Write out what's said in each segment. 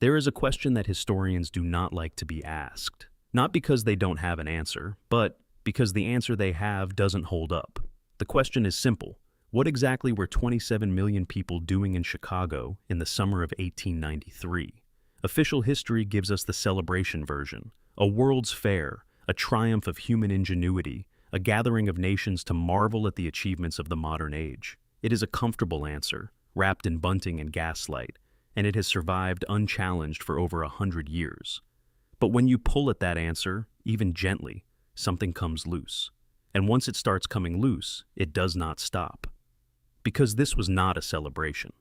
There is a question that historians do not like to be asked. Not because they don't have an answer, but because the answer they have doesn't hold up. The question is simple. What exactly were 27 million people doing in Chicago in the summer of 1893? Official history gives us the celebration version, a world's fair, a triumph of human ingenuity, a gathering of nations to marvel at the achievements of the modern age. It is a comfortable answer, wrapped in bunting and gaslight, and it has survived unchallenged for over 100 years. But when you pull at that answer, even gently, something comes loose. And once it starts coming loose, it does not stop. Because this was not a celebration.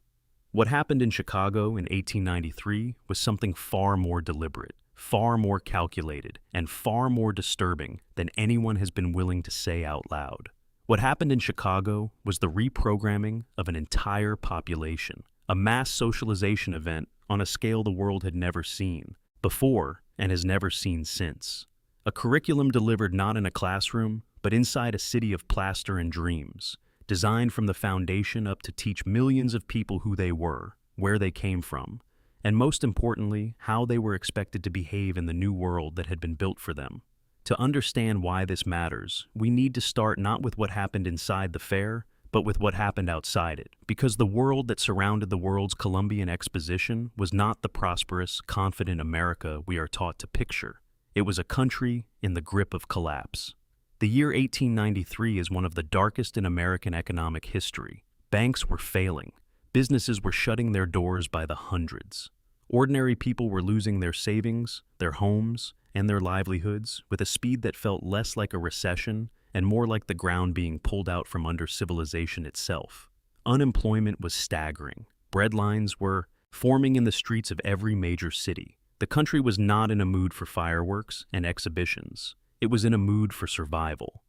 What happened in Chicago in 1893 was something far more deliberate, far more calculated, and far more disturbing than anyone has been willing to say out loud. What happened in Chicago was the reprogramming of an entire population, a mass socialization event on a scale the world had never seen before and has never seen since. A curriculum delivered not in a classroom, but inside a city of plaster and dreams, designed from the foundation up to teach millions of people who they were, where they came from, and most importantly, how they were expected to behave in the new world that had been built for them. To understand why this matters, we need to start not with what happened inside the fair, but with what happened outside it, because the world that surrounded the world's Columbian Exposition was not the prosperous, confident America we are taught to picture. It was a country in the grip of collapse. The year 1893 is one of the darkest in American economic history. Banks were failing. Businesses were shutting their doors by the hundreds. Ordinary people were losing their savings, their homes, and their livelihoods with a speed that felt less like a recession and more like the ground being pulled out from under civilization itself. Unemployment was staggering. Breadlines were forming in the streets of every major city. The country was not in a mood for fireworks and exhibitions. It was in a mood for survival.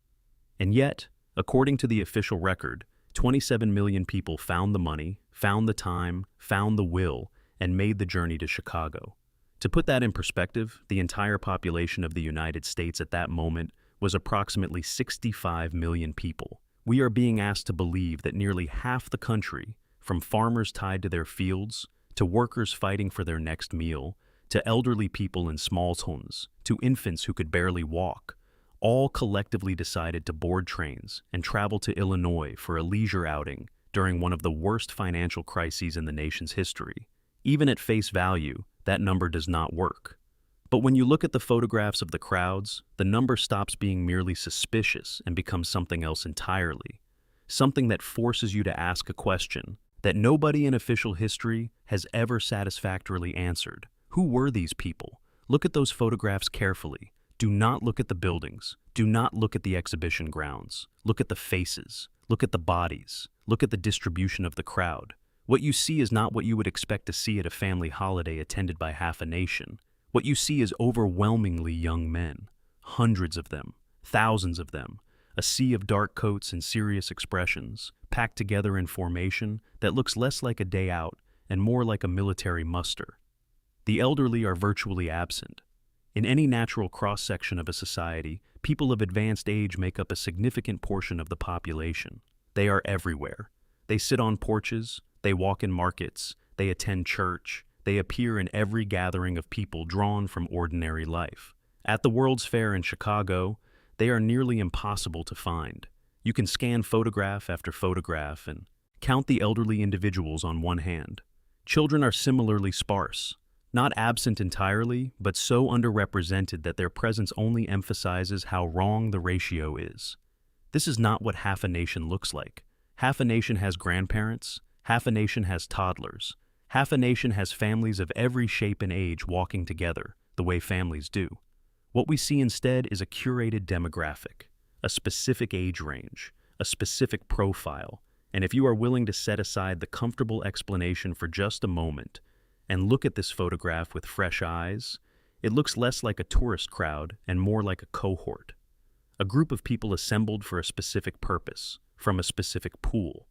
And yet, according to the official record, 27 million people found the money, found the time, found the will, and made the journey to Chicago. To put that in perspective, the entire population of the United States at that moment was approximately 65 million people. We are being asked to believe that nearly half the country, from farmers tied to their fields, to workers fighting for their next meal, to elderly people in small towns, to infants who could barely walk, all collectively decided to board trains and travel to Illinois for a leisure outing during one of the worst financial crises in the nation's history. Even at face value, that number does not work. But when you look at the photographs of the crowds, the number stops being merely suspicious and becomes something else entirely. Something that forces you to ask a question that nobody in official history has ever satisfactorily answered. Who were these people? Look at those photographs carefully. Do not look at the buildings. Do not look at the exhibition grounds. Look at the faces. Look at the bodies. Look at the distribution of the crowd. What you see is not what you would expect to see at a family holiday attended by half a nation. What you see is overwhelmingly young men, hundreds of them, thousands of them, a sea of dark coats and serious expressions, packed together in formation that looks less like a day out and more like a military muster. The elderly are virtually absent. In any natural cross-section of a society, people of advanced age make up a significant portion of the population. They are everywhere. They sit on porches, they walk in markets, they attend church, they appear in every gathering of people drawn from ordinary life. At the World's Fair in Chicago, they are nearly impossible to find. You can scan photograph after photograph and count the elderly individuals on one hand. Children are similarly sparse, not absent entirely, but so underrepresented that their presence only emphasizes how wrong the ratio is. This is not what half a nation looks like. Half a nation has grandparents, half a nation has toddlers. Half a nation has families of every shape and age walking together, the way families do. What we see instead is a curated demographic, a specific age range, a specific profile, and if you are willing to set aside the comfortable explanation for just a moment and look at this photograph with fresh eyes, it looks less like a tourist crowd and more like a cohort. A group of people assembled for a specific purpose, from a specific pool.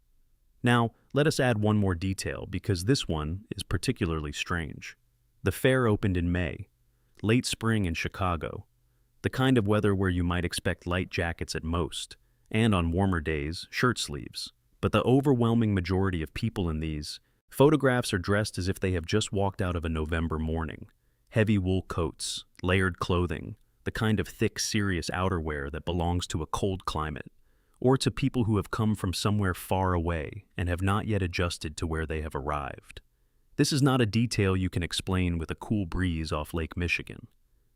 Now, let us add one more detail because this one is particularly strange. The fair opened in May, late spring in Chicago, the kind of weather where you might expect light jackets at most, and on warmer days, shirt sleeves. But the overwhelming majority of people in these Photographs are dressed as if they have just walked out of a November morning. Heavy wool coats, layered clothing, the kind of thick, serious outerwear that belongs to a cold climate, or to people who have come from somewhere far away and have not yet adjusted to where they have arrived. This is not a detail you can explain with a cool breeze off Lake Michigan.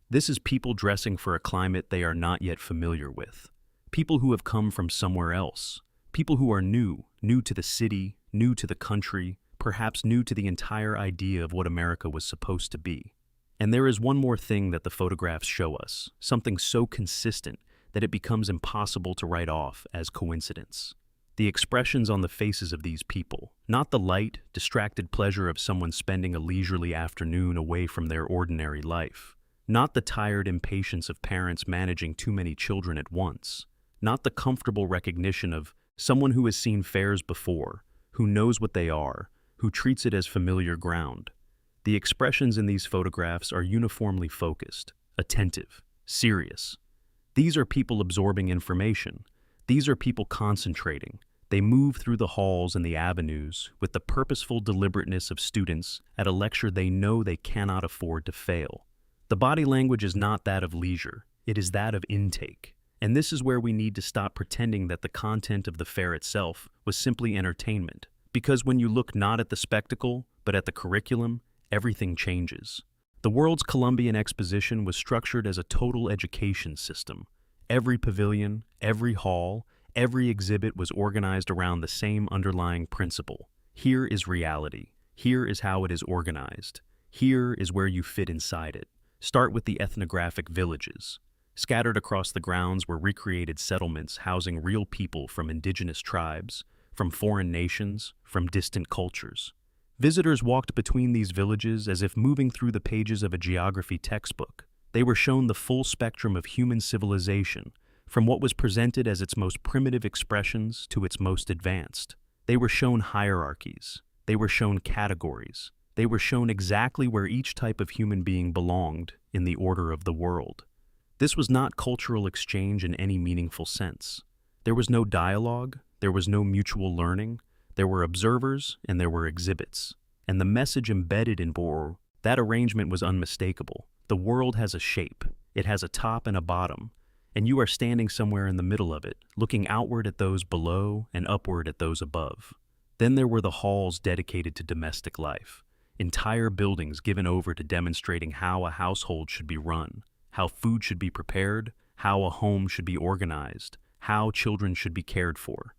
This is people dressing for a climate they are not yet familiar with. People who have come from somewhere else. People who are new to the city, new to the country, perhaps new to the entire idea of what America was supposed to be. And there is one more thing that the photographs show us, something so consistent that it becomes impossible to write off as coincidence. The expressions on the faces of these people, not the light, distracted pleasure of someone spending a leisurely afternoon away from their ordinary life, not the tired impatience of parents managing too many children at once, not the comfortable recognition of someone who has seen fairs before, who knows what they are, who treats it as familiar ground. The expressions in these photographs are uniformly focused, attentive, serious. These are people absorbing information. These are people concentrating. They move through the halls and the avenues with the purposeful deliberateness of students at a lecture they know they cannot afford to fail. The body language is not that of leisure, it is that of intake. And this is where we need to stop pretending that the content of the fair itself was simply entertainment. Because when you look not at the spectacle, but at the curriculum, everything changes. The world's Columbian Exposition was structured as a total education system. Every pavilion, every hall, every exhibit was organized around the same underlying principle. Here is reality. Here is how it is organized. Here is where you fit inside it. Start with the ethnographic villages. Scattered across the grounds were recreated settlements housing real people from indigenous tribes, from foreign nations, from distant cultures. Visitors walked between these villages as if moving through the pages of a geography textbook. They were shown the full spectrum of human civilization, from what was presented as its most primitive expressions to its most advanced. They were shown hierarchies. They were shown categories. They were shown exactly where each type of human being belonged in the order of the world. This was not cultural exchange in any meaningful sense. There was no dialogue, there was no mutual learning, there were observers and there were exhibits. And the message embedded in that arrangement was unmistakable. The world has a shape, it has a top and a bottom, and you are standing somewhere in the middle of it, looking outward at those below and upward at those above. Then there were the halls dedicated to domestic life, entire buildings given over to demonstrating how a household should be run, how food should be prepared, how a home should be organized, how children should be cared for.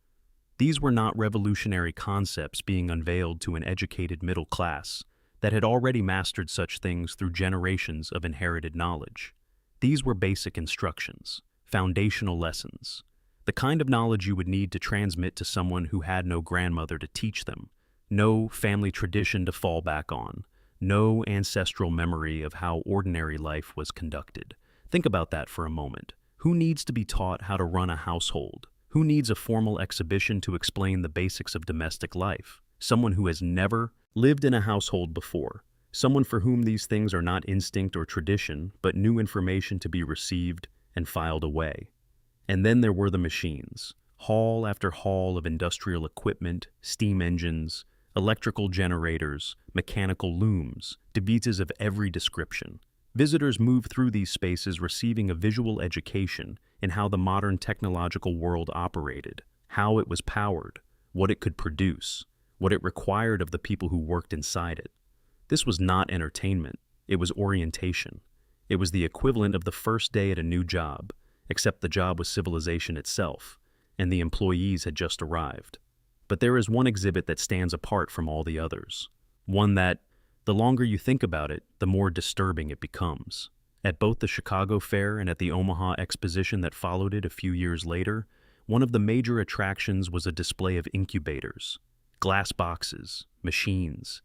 These were not revolutionary concepts being unveiled to an educated middle class that had already mastered such things through generations of inherited knowledge. These were basic instructions, foundational lessons, the kind of knowledge you would need to transmit to someone who had no grandmother to teach them, no family tradition to fall back on, no ancestral memory of how ordinary life was conducted. Think about that for a moment. Who needs to be taught how to run a household? Who needs a formal exhibition to explain the basics of domestic life? Someone who has never lived in a household before. Someone for whom these things are not instinct or tradition, but new information to be received and filed away. And then there were the machines. Hall after hall of industrial equipment, steam engines, electrical generators, mechanical looms, devices of every description. Visitors move through these spaces receiving a visual education in how the modern technological world operated, how it was powered, what it could produce, what it required of the people who worked inside it. This was not entertainment, it was orientation. It was the equivalent of the first day at a new job, except the job was civilization itself, and the employees had just arrived. But there is one exhibit that stands apart from all the others, one that, the longer you think about it, the more disturbing it becomes. At both the Chicago Fair and at the Omaha Exposition that followed it a few years later, one of the major attractions was a display of incubators, glass boxes, machines,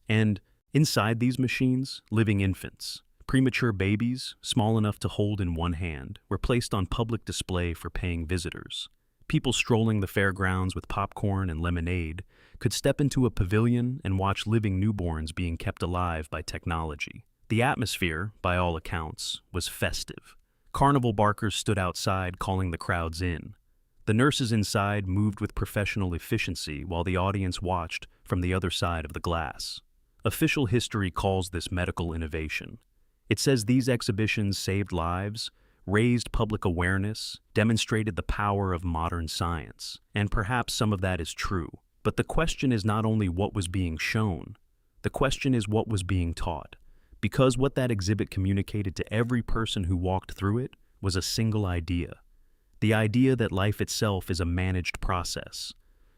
and inside these machines, living infants. Premature babies, small enough to hold in one hand, were placed on public display for paying visitors. People strolling the fairgrounds with popcorn and lemonade could step into a pavilion and watch living newborns being kept alive by technology. The atmosphere, by all accounts, was festive. Carnival barkers stood outside calling the crowds in. The nurses inside moved with professional efficiency while the audience watched from the other side of the glass. Official history calls this medical innovation. It says these exhibitions saved lives, raised public awareness, demonstrated the power of modern science, and perhaps some of that is true. But the question is not only what was being shown, the question is what was being taught. Because what that exhibit communicated to every person who walked through it was a single idea. The idea that life itself is a managed process,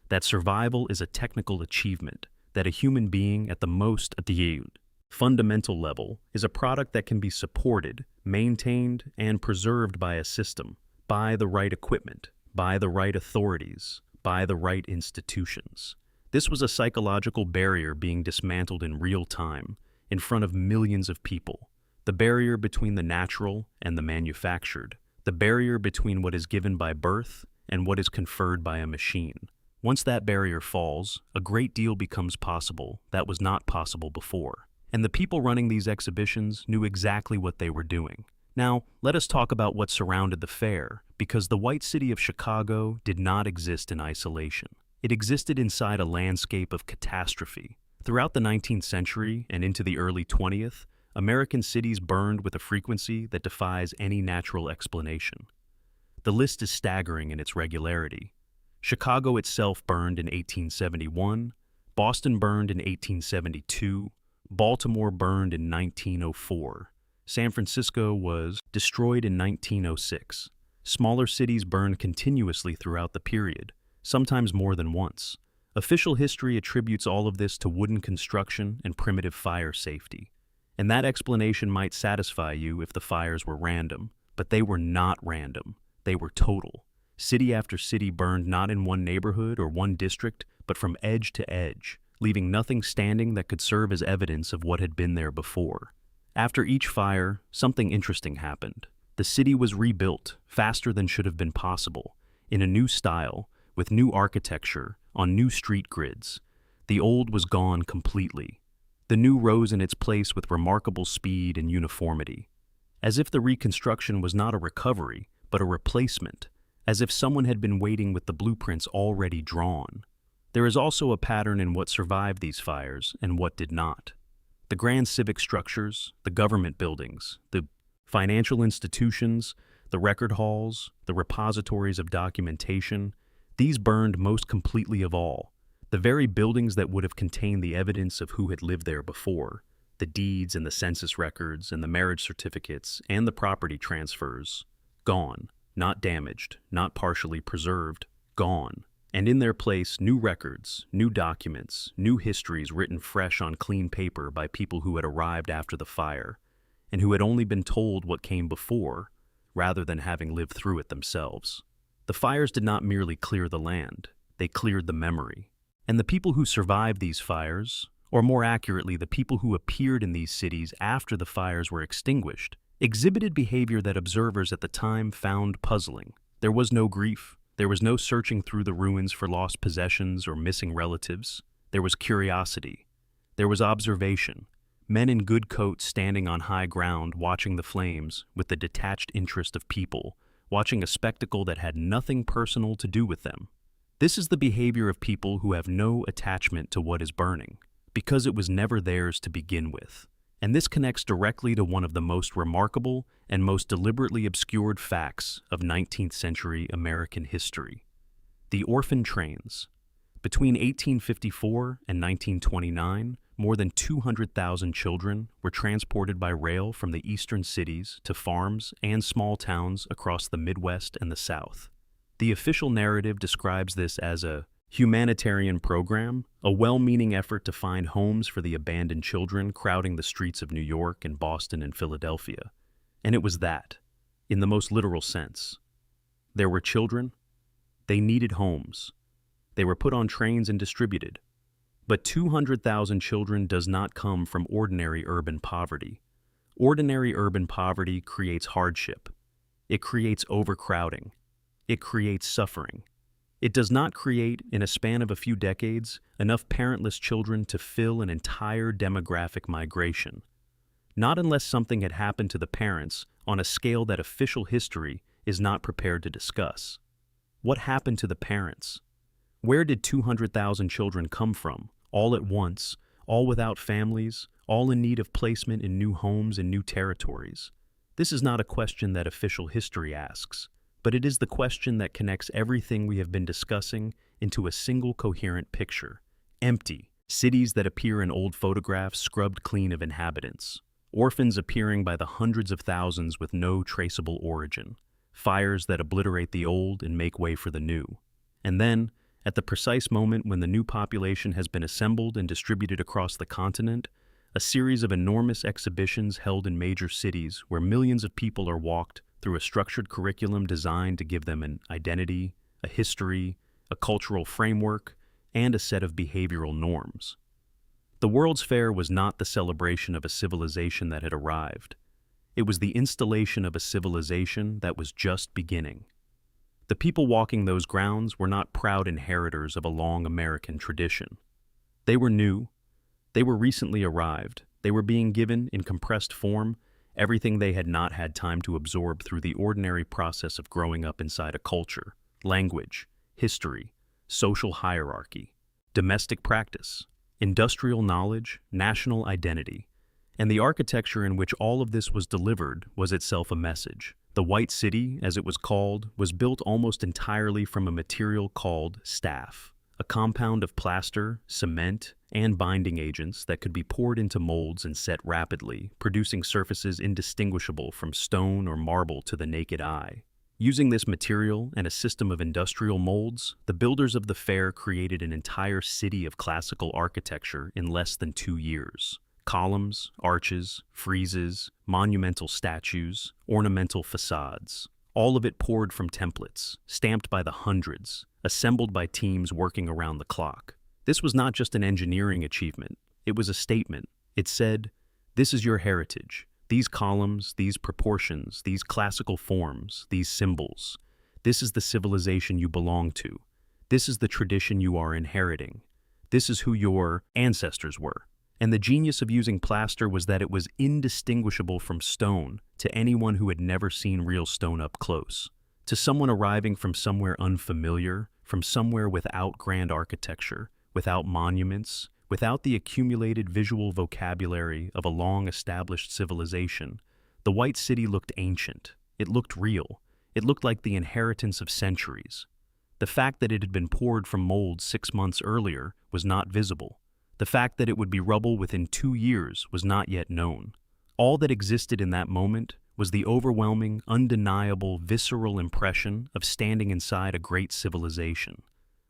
that survival is a technical achievement, that a human being at the most at the fundamental level is a product that can be supported, maintained, and preserved by a system, by the right equipment, by the right authorities, by the right institutions. This was a psychological barrier being dismantled in real time, in front of millions of people. The barrier between the natural and the manufactured. The barrier between what is given by birth and what is conferred by a machine. Once that barrier falls, a great deal becomes possible that was not possible before. And the people running these exhibitions knew exactly what they were doing. Now, let us talk about what surrounded the fair, because the white city of Chicago did not exist in isolation. It existed inside a landscape of catastrophe. Throughout the 19th century and into the early 20th, American cities burned with a frequency that defies any natural explanation. The list is staggering in its regularity. Chicago itself burned in 1871, Boston burned in 1872, Baltimore burned in 1904, San Francisco was destroyed in 1906. Smaller cities burned continuously throughout the period, sometimes more than once. Official history attributes all of this to wooden construction and primitive fire safety. And that explanation might satisfy you if the fires were random, but they were not random. They were total. City after city burned not in one neighborhood or one district, but from edge to edge, leaving nothing standing that could serve as evidence of what had been there before. After each fire, something interesting happened. The city was rebuilt faster than should have been possible, in a new style, with new architecture, on new street grids. The old was gone completely. The new rose in its place with remarkable speed and uniformity. As if the reconstruction was not a recovery, but a replacement. As if someone had been waiting with the blueprints already drawn. There is also a pattern in what survived these fires and what did not. The grand civic structures, the government buildings, the financial institutions, the record halls, the repositories of documentation, these burned most completely of all. The very buildings that would have contained the evidence of who had lived there before, the deeds and the census records and the marriage certificates and the property transfers, gone, not damaged, not partially preserved, gone. And in their place, new records, new documents, new histories written fresh on clean paper by people who had arrived after the fire, and who had only been told what came before, rather than having lived through it themselves. The fires did not merely clear the land, they cleared the memory. And the people who survived these fires, or more accurately, the people who appeared in these cities after the fires were extinguished, exhibited behavior that observers at the time found puzzling. There was no grief. There was no searching through the ruins for lost possessions or missing relatives. There was curiosity. There was observation. Men in good coats standing on high ground watching the flames with the detached interest of people, watching a spectacle that had nothing personal to do with them. This is the behavior of people who have no attachment to what is burning, because it was never theirs to begin with. And this connects directly to one of the most remarkable and most deliberately obscured facts of 19th century American history. The orphan trains. Between 1854 and 1929, more than 200,000 children were transported by rail from the eastern cities to farms and small towns across the Midwest and the South. The official narrative describes this as a humanitarian program, a well-meaning effort to find homes for the abandoned children crowding the streets of New York and Boston and Philadelphia. And it was that, in the most literal sense. There were children. They needed homes. They were put on trains and distributed. But 200,000 children does not come from ordinary urban poverty. Ordinary urban poverty creates hardship. It creates overcrowding. It creates suffering. It does not create, in a span of a few decades, enough parentless children to fill an entire demographic migration. Not unless something had happened to the parents on a scale that official history is not prepared to discuss. What happened to the parents? Where did 200,000 children come from, all at once, all without families, all in need of placement in new homes and new territories? This is not a question that official history asks, but it is the question that connects everything we have been discussing into a single coherent picture. Empty, cities that appear in old photographs scrubbed clean of inhabitants. Orphans appearing by the hundreds of thousands with no traceable origin. Fires that obliterate the old and make way for the new. And then, at the precise moment when the new population has been assembled and distributed across the continent, a series of enormous exhibitions held in major cities where millions of people are walked through a structured curriculum designed to give them an identity, a history, a cultural framework, and a set of behavioral norms. The World's Fair was not the celebration of a civilization that had arrived. It was the installation of a civilization that was just beginning. The people walking those grounds were not proud inheritors of a long American tradition. They were new. They were recently arrived. They were being given, in compressed form, everything they had not had time to absorb through the ordinary process of growing up inside a culture, language, history, social hierarchy, domestic practice, industrial knowledge, national identity. And the architecture in which all of this was delivered was itself a message. The White City, as it was called, was built almost entirely from a material called staff, a compound of plaster, cement, and binding agents that could be poured into molds and set rapidly, producing surfaces indistinguishable from stone or marble to the naked eye. Using this material and a system of industrial molds, the builders of the fair created an entire city of classical architecture in less than 2 years. Columns, arches, friezes, monumental statues, ornamental facades. All of it poured from templates, stamped by the hundreds, assembled by teams working around the clock. This was not just an engineering achievement, it was a statement. It said, "This is your heritage. These columns, these proportions, these classical forms, these symbols. This is the civilization you belong to. This is the tradition you are inheriting. This is who your ancestors were." And the genius of using plaster was that it was indistinguishable from stone to anyone who had never seen real stone up close. To someone arriving from somewhere unfamiliar, from somewhere without grand architecture, without monuments, without the accumulated visual vocabulary of a long-established civilization, the White City looked ancient. It looked real. It looked like the inheritance of centuries. The fact that it had been poured from molds 6 months earlier was not visible. The fact that it would be rubble within 2 years was not yet known. All that existed in that moment was the overwhelming, undeniable, visceral impression of standing inside a great civilization,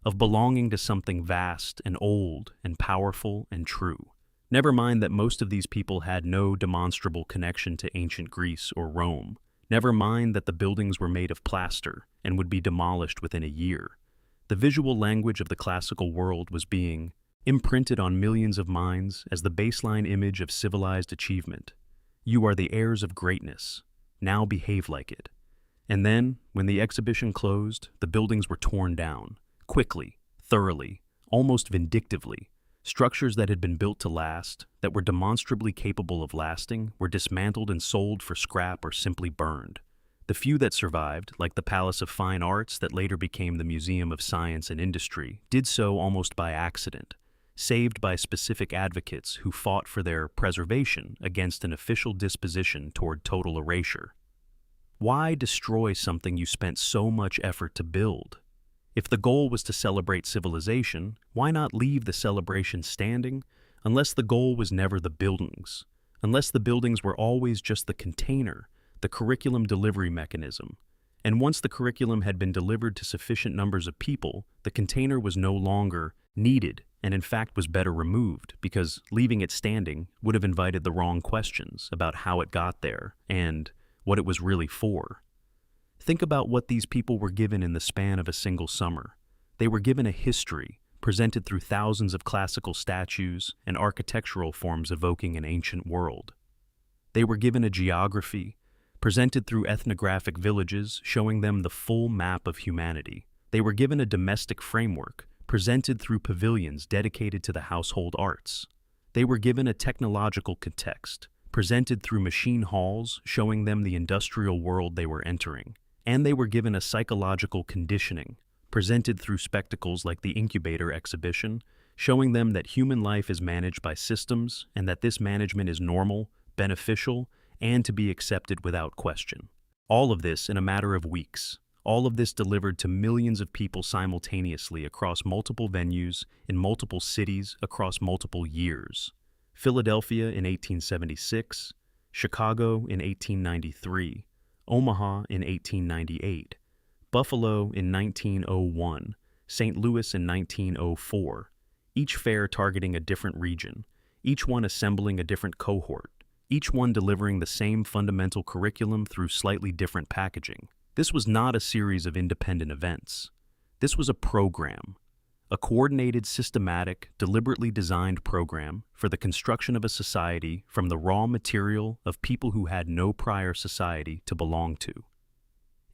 of belonging to something vast and old and powerful and true. Never mind that most of these people had no demonstrable connection to ancient Greece or Rome. Never mind that the buildings were made of plaster and would be demolished within a year. The visual language of the classical world was being imprinted on millions of minds as the baseline image of civilized achievement. You are the heirs of greatness. Now behave like it. And then, when the exhibition closed, the buildings were torn down. Quickly, thoroughly, almost vindictively. Structures that had been built to last, that were demonstrably capable of lasting, were dismantled and sold for scrap or simply burned. The few that survived, like the Palace of Fine Arts that later became the Museum of Science and Industry, did so almost by accident, saved by specific advocates who fought for their preservation against an official disposition toward total erasure. Why destroy something you spent so much effort to build? If the goal was to celebrate civilization, why not leave the celebration standing, unless the goal was never the buildings, unless the buildings were always just the container, the curriculum delivery mechanism? And once the curriculum had been delivered to sufficient numbers of people, the container was no longer needed and in fact was better removed, because leaving it standing would have invited the wrong questions about how it got there and what it was really for. Think about what these people were given in the span of a single summer. They were given a history, presented through thousands of classical statues and architectural forms evoking an ancient world. They were given a geography, presented through ethnographic villages showing them the full map of humanity. They were given a domestic framework, presented through pavilions dedicated to the household arts. They were given a technological context, presented through machine halls showing them the industrial world they were entering. And they were given a psychological conditioning, presented through spectacles like the incubator exhibition, showing them that human life is managed by systems and that this management is normal, beneficial, and to be accepted without question. All of this in a matter of weeks. All of this delivered to millions of people simultaneously across multiple venues, in multiple cities, across multiple years. Philadelphia in 1876, Chicago in 1893, Omaha in 1898, Buffalo in 1901, St. Louis in 1904, each fair targeting a different region, each one assembling a different cohort, each one delivering the same fundamental curriculum through slightly different packaging. This was not a series of independent events. This was a program, a coordinated, systematic, deliberately designed program for the construction of a society from the raw material of people who had no prior society to belong to.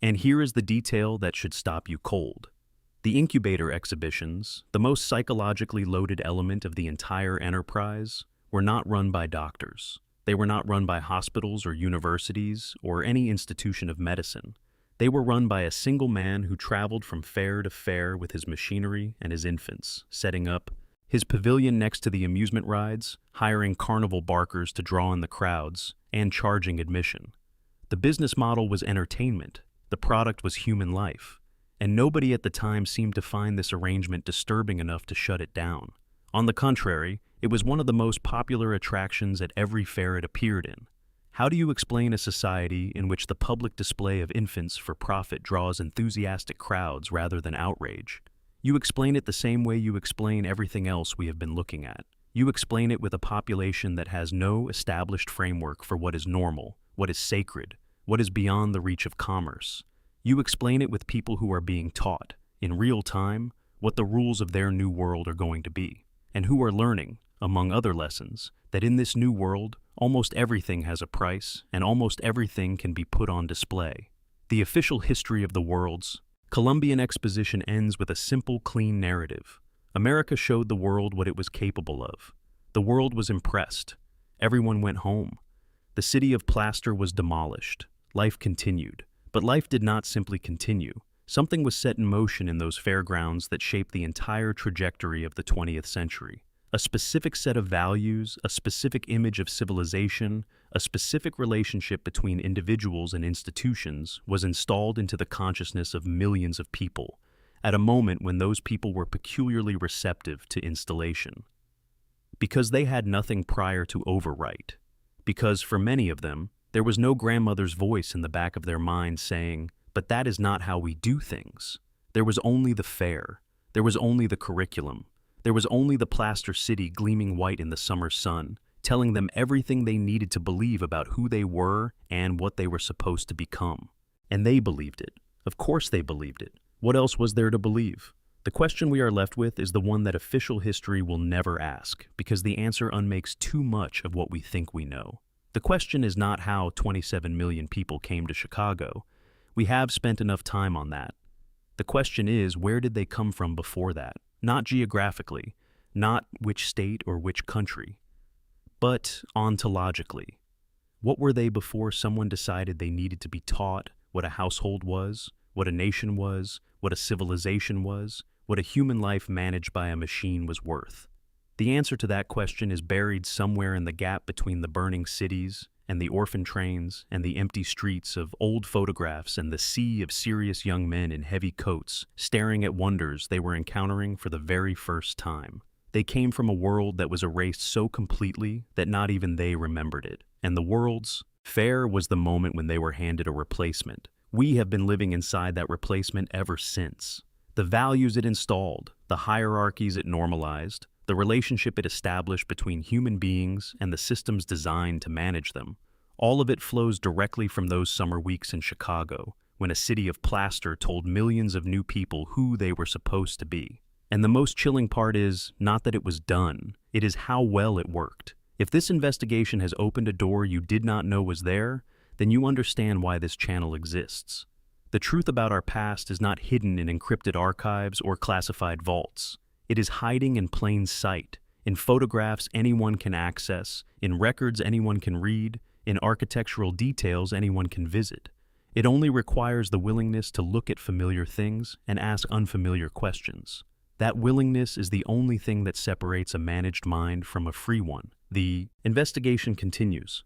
And here is the detail that should stop you cold. The incubator exhibitions, the most psychologically loaded element of the entire enterprise, were not run by doctors. They were not run by hospitals or universities or any institution of medicine. They were run by a single man who traveled from fair to fair with his machinery and his infants, setting up his pavilion next to the amusement rides, hiring carnival barkers to draw in the crowds, and charging admission. The business model was entertainment. The product was human life. And nobody at the time seemed to find this arrangement disturbing enough to shut it down. On the contrary, it was one of the most popular attractions at every fair it appeared in. How do you explain a society in which the public display of infants for profit draws enthusiastic crowds rather than outrage? You explain it the same way you explain everything else we have been looking at. You explain it with a population that has no established framework for what is normal, what is sacred, what is beyond the reach of commerce. You explain it with people who are being taught, in real time, what the rules of their new world are going to be, and who are learning, among other lessons, that in this new world, almost everything has a price, and almost everything can be put on display. The official history of the world's Columbian Exposition ends with a simple, clean narrative. America showed the world what it was capable of. The world was impressed. Everyone went home. The city of plaster was demolished. Life continued. But life did not simply continue. Something was set in motion in those fairgrounds that shaped the entire trajectory of the 20th century. A specific set of values, a specific image of civilization, a specific relationship between individuals and institutions was installed into the consciousness of millions of people, at a moment when those people were peculiarly receptive to installation. Because they had nothing prior to overwrite. Because, for many of them, there was no grandmother's voice in the back of their mind saying, "But that is not how we do things." There was only the fair. There was only the curriculum. There was only the plaster city gleaming white in the summer sun, telling them everything they needed to believe about who they were and what they were supposed to become. And they believed it. Of course they believed it. What else was there to believe? The question we are left with is the one that official history will never ask, because the answer unmakes too much of what we think we know. The question is not how 27 million people came to Chicago. We have spent enough time on that. The question is, where did they come from before that? Not geographically, not which state or which country, but ontologically. What were they before someone decided they needed to be taught what a household was, what a nation was, what a civilization was, what a human life managed by a machine was worth? The answer to that question is buried somewhere in the gap between the burning cities and the orphan trains and the empty streets of old photographs and the sea of serious young men in heavy coats staring at wonders they were encountering for the very first time. They came from a world that was erased so completely that not even they remembered it. And the world's fair was the moment when they were handed a replacement. We have been living inside that replacement ever since. The values it installed, the hierarchies it normalized, the relationship it established between human beings and the systems designed to manage them, all of it flows directly from those summer weeks in Chicago, when a city of plaster told millions of new people who they were supposed to be. And the most chilling part is not that it was done, it is how well it worked. If this investigation has opened a door you did not know was there, then you understand why this channel exists. The truth about our past is not hidden in encrypted archives or classified vaults. It is hiding in plain sight, in photographs anyone can access, in records anyone can read, in architectural details anyone can visit. It only requires the willingness to look at familiar things and ask unfamiliar questions. That willingness is the only thing that separates a managed mind from a free one. The investigation continues.